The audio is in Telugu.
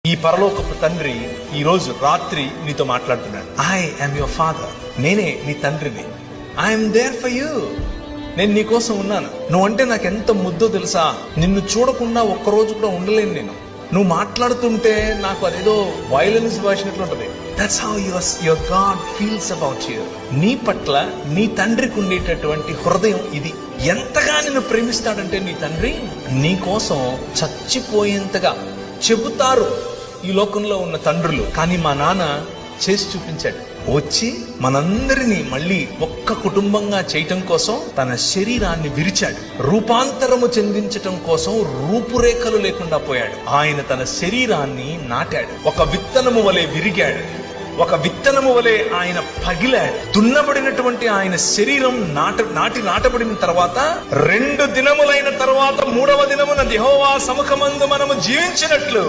ఈ పరలోకపు తండ్రి ఈ రోజు రాత్రి నీతో మాట్లాడుతున్నాడు. I am your father. నేనే నీ తండ్రిని. I am there for you. నేను నీ కోసం ఉన్నాను. నువ్వంటే నాకు ఎంత ముద్దో తెలుసా. నిన్ను చూడకుండా ఒక్కరోజు కూడా ఉండలేను నేను. నువ్వు మాట్లాడుతుంటే నాకు అదేదో వైలెన్స్ భాషినట్లుంటది. That's how your God feels about you. నీ పట్ల నీ తండ్రికి ఉండేటటువంటి హృదయం ఇది. ఎంతగా నిన్ను ప్రేమిస్తాడంటే నీ తండ్రి నీ కోసం చచ్చిపోయేంతగా చెబుతారు ఈ లోకంలో ఉన్న తండ్రులు. కానీ మా నాన్న చేసి చూపించాడు. వచ్చి మనందరినీ మళ్ళీ ఒక్క కుటుంబంగా చేయటం కోసం తన శరీరాన్ని విరిచాడు. రూపాంతరము చెందించటం కోసం రూపురేఖలు లేకుండా పోయాడు. ఆయన తన శరీరాన్ని నాటాడు. ఒక విత్తనము వలె విరిగాడు. ఒక విత్తనము వలె ఆయన పగిలాడు. దున్నబడినటువంటి ఆయన శరీరం నాటబడిన తర్వాత 2 దినములైన తర్వాత 3వ దినమున యెహోవా సముఖమందు మనము జీవించినట్లు